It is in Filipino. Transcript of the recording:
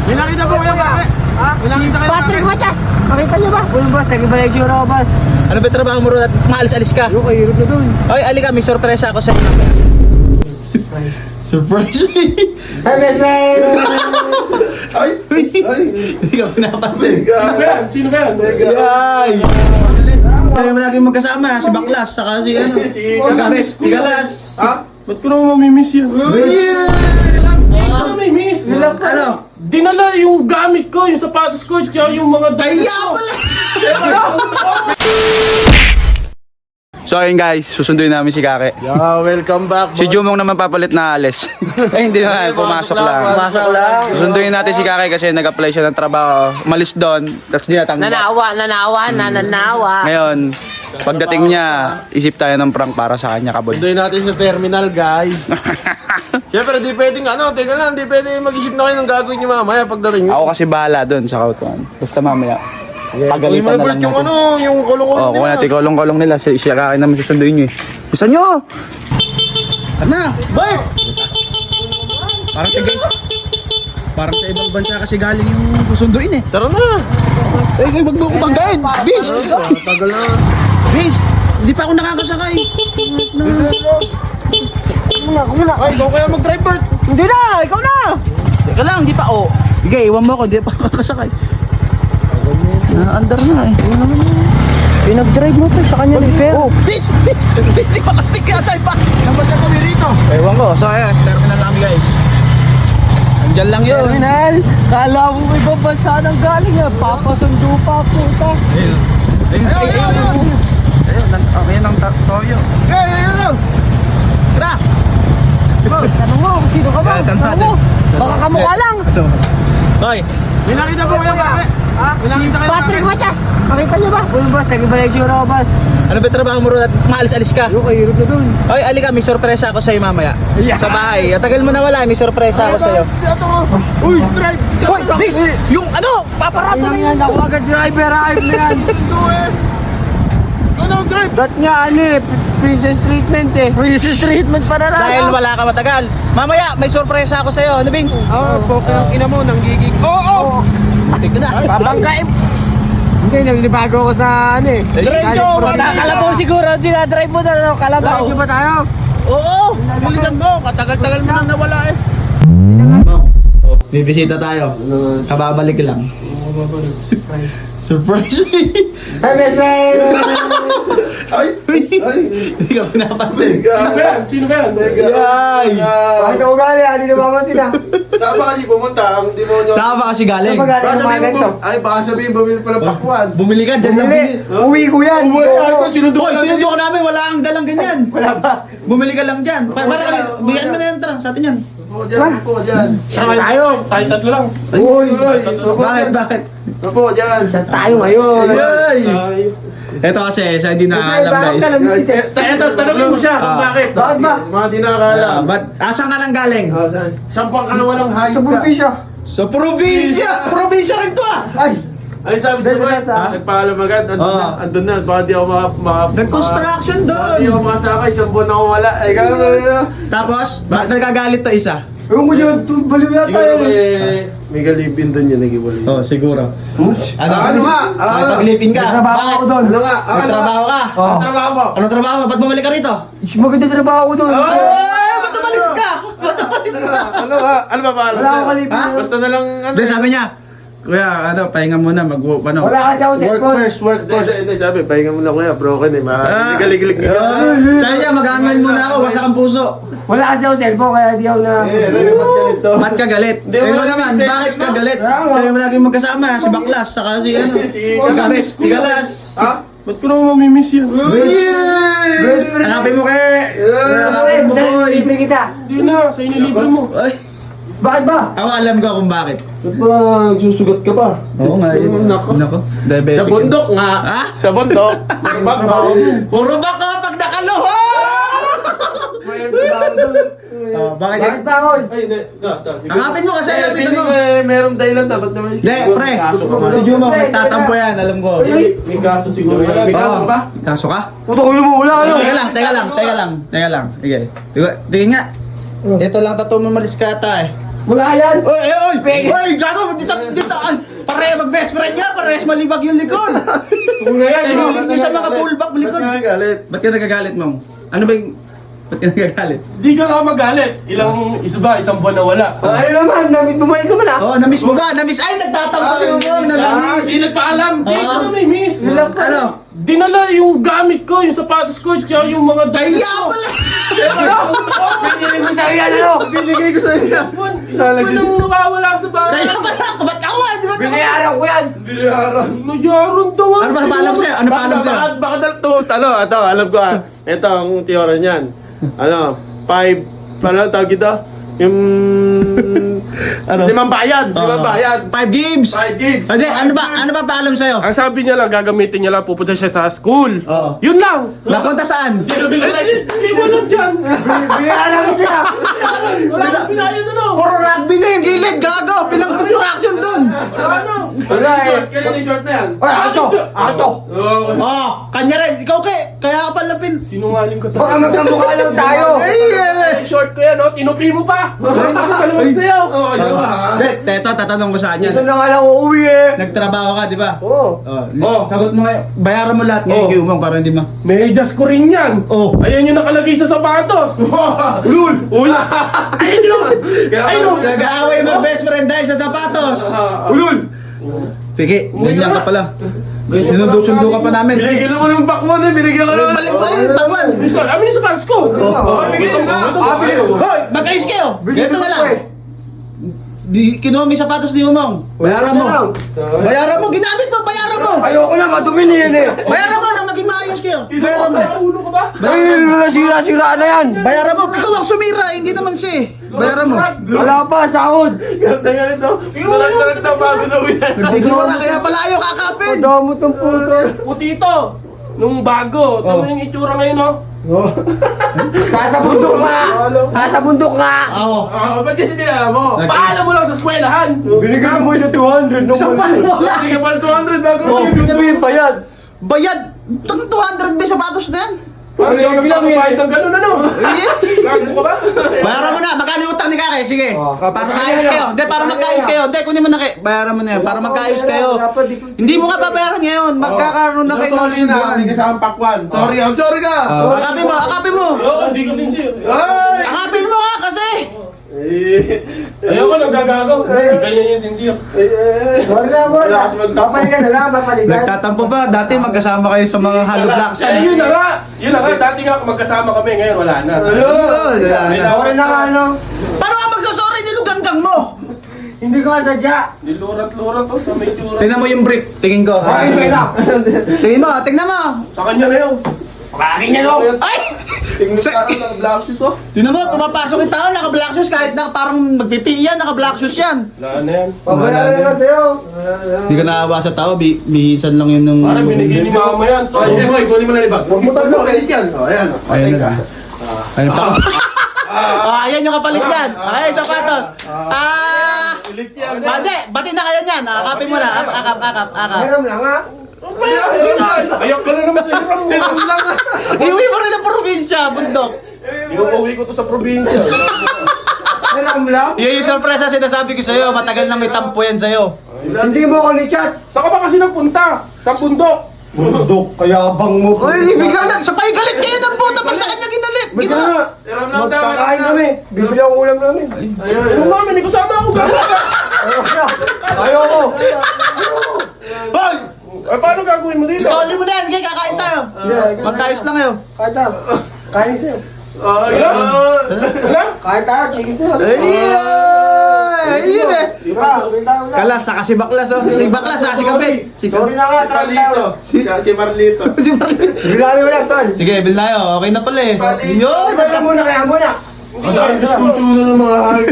May nakita po kayo, bakit? Ha? May nakita kayo, Patrick Machas! Makita niyo ba? Uy, boss, nag-ibalay yung raw, boss. Ano ba trabaho mo ron at maalis-alis ka? Yung kahirap na dun. Oy, alika, may sorpresa ako sa'yo. Surprise! Hi, best friend! Ay! Hindi ka pinapansin. Sino ba yan? Ay! Tayo lagi magkasama, si Baklas, saka si ano? Si Galas. Ha? Ba't ko naman mamimiss yan? Ano may miss? Ano? Dinala yung gamit ko, yung sapatos ko, tsaka yung mga damit Kaya ko. pala! So ayun guys, susunduin namin si Kake. Yeah, welcome back. Si Jumong naman papalit na alis. Eh hindi na, pumasok lang. Pumasok lang. Susunduin natin si Kake kasi nag-apply siya ng trabaho. Umalis doon, tapos di natanggap. Nananawa. Ngayon, pagdating niya, isip tayo ng prank para sa kanya, kaboy. Sunduin natin sa terminal, guys. Siyempre, di pwedeng teka lang, di pwedeng mag-isip na kayo ng gagawin niyo mamaya pagdating niyo. Ako kasi bahala doon sa kautuan. Basta mamaya, pagalitan na lang yung natin. yung kulong-kulong Oo, kung natin kolong-kolong nila, siya Kake naman susunduin niyo eh. Bisa niyo! Ano? Bert! Parang tigay. Parang sa ibang bansa kasi galing yung susunduin eh. Tara na! Eh, wag mo akong banggain! Vince! Tagal na. Vince! Hindi pa ako nakakasakay. Ay, ikaw kaya mag-drive, Bert. Hindi na! Ikaw na! Teka lang, hindi pa. Oh. Sige, iwan mo ako. Hindi pa ako nakakasakay. Na-under na eh. Pinag-drive mo pa sa kanya ni Fer. Oh, Vince! Vince! Hindi pa kasi kaya pa. Naman siya kami rito. Ewan ko. So, ayan. Terminal lang kami guys. Andyan lang yun. Terminal! Kala mo ibang bansa nang galing ah. Papasundo pa, puta. Ayun. Okay ng toyo. Ayun. Tara! Tanong mo kung sino ka ba? Tanong Tanong mo. natin. Baka kamukha lang. Hoy! May nakita po kayo, bakit? Ha? May nakita kayo, Patrick Machas! Makita niyo ba? Uy, boss, nag-ibalay yung raw, boss. Ano ba trabaho mo ron at maalis-alis ka? Yung kahirap na dun. Hoy, alika, may sorpresa ako sa'yo mamaya. Sa bahay. Tagal mo na wala, may sorpresa ako sa'yo. Uy, drive! Hoy, Vince! Yung ano, paparato na yun. Ako agad driver, ayop na yan. Ito eh. Ano, drive? Ba't nga ano eh, princess treatment eh. Princess treatment pa na lang. Dahil wala ka matagal. Mamaya, may sorpresa ako sa'yo. Ano, Vince? Poke ng ina mo, nang gigig. Oo! Tignan na. Babangkain. Hindi, naglibago ako sa ano eh. Diretso! Kalabaw siguro, dinadrive mo na ano, kalabaw. Diretso ba tayo? Oo! Bilisan mo. Katagal-tagal mo nang nawala eh. Bibisita tayo. Kababalik lang. Surprise! Hi, best friend! Ay! Ay! Hindi ka pinapansin. Sino ba yan? Sino ba yan? Ay! Bakit ako gali? Ano na mamansin ah? Saan ba kasi pumunta? Ang demonyo. Saan ka kasi galing? Saan ba galing Baka ang mga sabihin ganito? mo, ay baka sabihin bumili pala pakwan. Bumili ka, dyan lang Bumili! bumili. Uwi ko yan! Ay, kung sinundo Hoy, sinundo ka namin, wala kang dalang ganyan. Wala ba? Bumili ka lang dyan. Para kami, bigyan mo na yan, tara, sa atin yan. Opo dyan, opo dyan. Saan tayo? Tayo tatlo lang. Uy! Bakit, bakit? Opo dyan. Saan tayo ngayon? Ay! Tayo. Ito kasi, sa hindi na alam Bakit guys. ka lang si Eto, tanongin mo siya kung Ah. bakit. Bakit ba? Mga di nakakala. Ba't, asan ka lang galing? Sampang ka na walang Sa hayop ka. probinsya. Sa probinsya! Probinsya rin to ah! Ay! Ay, sabi sa Dahil boy, nasa- nagpaalam agad. Andun na. Baka di ako Nag-construction Baka di doon! ako makasakay. Isang buwan ako wala. Ay, gano'n. Tapos, bakit nagagalit to isa? Ewan ko dyan, baliw yata Siguro yan. may galipin doon yun. Nag-iwalay. Oh, siguro. Ano nga? Paglipin ka. Trabaho Bakit? ko doon. Ano nga? Nagtrabaho ka? Oh. Ang trabaho mo? Anong trabaho mo? Ba't bumalik ka rito? Maganda trabaho ko doon. Ay, ba't umalis ka? Ba't umalis ka? Ano nga? Ano ba paalam? Wala akong kalipin. Ha? Basta na lang ano. Hindi, sabi niya, Kuya, pahinga muna, Wala kasi ako work cellphone. first, work first. Hindi, sabi, pahinga mo na kuya, broken eh. Galig-galig Sabi niya, mag-unwind muna ako, wasak ang puso. Wala kasi ako cellphone kaya di ako na... ba't ganito? Ba't ka galit? Hindi mo Ikaw lang naman, mistake, bakit ka no? galit? Tama. Tayo mo lagi magkasama, si Baklas, saka si ano, si Galas. Ha? Ba't ko naman mamimiss yan? Best friend. Hanapin mo hanapin mo boy. Libre kita. Hindi na, sa inilibre mo. Ay, Bakit ba? ako alam ko kung bakit. Ba't ba nagsusugat ka pa? Oo nga, Nako. Nako, diabetic. Sa bundok nga. Ha? Sa bundok. Nagbabaw. Puro ba ka pag nakaluho? Bakit? Bakit ba ako? Ay, hindi. Hanapin mo kasi, hanapin mo. Merong dahilan dapat naman. Hindi, pre. Kaso ka Si man. Jumo, nagtatampo yan, alam ko. May kaso siguro yan. May kaso Oo. ba? Kaso ka? Puto ko mo, wala kayo. Teka lang. Sige. Tingin nga. Ito lang tattoo mo malis ka ata eh. Wala yan. Oy, gago, dito, pare mag-best friend niya, parehas malibag yung likod. Wala yan. Hinulit niyo sa mga pullback likod. Ba't ka nagagalit? Ba't ka nagagalit, ma'am? Ano ba yung... Ba't ka nagagalit? Di ka nga magalit. Isang buwan na wala. Ano naman, bumalik ka man ah. Oo, na-miss mo ka, na-miss. Ay, nagtatampo yung mong, na-miss. Di nagpaalam. Di ko na may miss. Ano? Dinala yung gamit ko, yung sapatos ko, kaya yung mga damit Kaya ko. pala! Binili mo sa iyan ano? Binigay ko sa inyo. Isang buwan nang nawawala sa bahay. Kaya pala, ba't ako? Di ba? Binayaran ko yan. Nagyaron daw. Ano ba paalam sa'yo? Ano paalam sa'yo? Baka ito, alam ko ah. Ito ang teorya niyan. 5, tawag ito? Yung... Ano? Limang bayad. 5 games! 5 gigs. Hindi, ano ba paalam sa'yo? Ang sabi niya lang, gagamitin niya lang, pupunta siya sa school. Oo. Yun lang. Napunta saan? Hindi mo alam dyan. Binayaran ko sila. Wala akong pinayad ano. Puro rugby na yung gilid, gago! Pinang-construction dun! Wala ano. Wala eh. Kailan yung short na yan? Ay, ato. Oh, kanya rin. Ikaw kaya ka pala Sinungaling ka Baka talaga. magkamukha lang tayo. Ay, short ko yan, oh. Tinupi mo pa. Ay, kalawag sa'yo. Teto, tatanong ko sa Gusto kanya. na nga lang uuwi eh. Nagtrabaho ka, di ba? Oo. Sagot mo ngayon. Bayaran mo lahat ngayon, Giyumang, para hindi ma... Medyas ko rin yan. Oh. Ayan yung nakalagay sa sapatos. Ulul. Uy. Ayun yun. Ayun yun. Nag-aaway mo best friend dahil sa sapatos. Ulul. Piki, ganyan ka pala. Sinundo-sundo ka pa namin. Binigyan mo ng back mo na, binigyan ka naman. Balik, tawan. Gusto, amin yung sapatos ko. Bigyan na. Hoy, mag-ayos kayo. Ganito na lang. Kinuha mo yung sapatos ni Umong. Bayaran mo. Bayaran mo, ginamit mo, bayaran mo. Ayoko na, madumi na yan eh. Bayaran mo nang maging maayos kayo. Bayaran mo. Ulo ka ba? Ay, sira-sira na yan. Bayaran mo. Ikaw ang sumira, hindi naman siya eh. Bayaran mo. Wala pa, sahod. Galit daw. Galit daw bago daw yan. Hindi ko na kaya pala ayaw kakapin. Damo tong puto. Putito. Nung bago. Tama yung itsura ngayon, oh. Sa bundok nga. Sa bundok nga. Oo. Ba't kasi dinala mo? Paalam mo lang sa eskwelahan. Binigyan mo siya 200. Sa mo lang. Binigyan pa ng 200 bago. Ibig sabihin bayad. Bayad. 200 may sapatos na yan. Parang di ako nagpapapahid ng ganun, ano? Gago ka ba? Bayaran mo na. Magkano yung utang ni Kake? Sige. Para magkaayos kayo. Hindi, para magkaayos kayo. Hindi, kunin mo na kayo. Bayaran mo na yan. Para magkaayos kayo. Hindi mo nga babayaran ngayon. Magkakaroon na kayo ng Sorry na, hindi ka sa pakwan. Sorry, I'm sorry ka. Akapin mo, akapin mo. Oo, hindi ko sincere. Ay! Akapin mo nga kasi. Ayoko lang gagago. Ganyan yung sincere. Sorry na mo. Papalikan na lang, papalikan. Nagtatampo ba? Dati magkasama kayo sa mga hollow blocks. Eh, yun na nga. Yun na nga. Dati nga magkasama kami. Ngayon wala na. Sorry na nga ano. Paano ka magsasorry niluganggang mo? Hindi ko sadya. Nilurat-lurat oh. Sa may tsura. Tingnan mo yung brief. Tingin ko. Okay na. Tingnan mo. Sa kanya na yun. Akin yan o. Ay! Tingnan ka ng black shoes oh. Tingnan mo, pumapasok yung tao, naka-black shoes, kahit na parang magpipi yan, naka-black shoes yan. Wala na yan. Pabayaran na lang sa'yo. Hindi ka nakawa sa tao, bihisan lang yun nung... Parang binigyan ni mama yan. So, Ay, boy, kunin mo na yung bag. Huwag mo tayo kalit yan. Oh, ayan. Ayun na. Ayun pa. Ayan yung kapalit yan. Ay, sapatos. Ulit yan. Bati na kayo yan. Akapin mo na. Akap. Meron lang ha. ayak ka na naman sa hirap mo. Iuwi mo rin ang probinsya, bundok. Inuuwi ko to sa probinsya. Meron lang. Yun yung sorpresa sinasabi ko sa'yo, matagal na may tampo yan sa'yo. Hindi mo ako ni-chat. Saan ka ba kasi nagpunta? Sa bundok. Bundok, kaya bang mo. Ay, bigla na. Siya pa yung galit kayo ng puta pag sa kanya ginalit. Basta na. Hiram lang tayo. Magkakain kami. Bibili ang ulam namin. Yung mami, may kasama ako. Ayaw ko. Hoy! Ay, paano gagawin mo dito? Isoli mo na yan. Sige, kakain tayo. Magkayos lang kayo. Kahit na. Kain sa'yo. Wala? Kahit tayo, chicken sa'yo. Ayun eh. Diba? Kita mo na. Kalas, saka si Baklas oh. Si Baklas, saka si Kapit. Si Sorry na nga, tara tayo. Si Marlito. Si Marlin. Bilali mo lang, Ton. Sige, bil tayo. Okay na pala eh. Yun. Kaya muna, kaya muna. Ang dami diskusyon na ng mga hayop.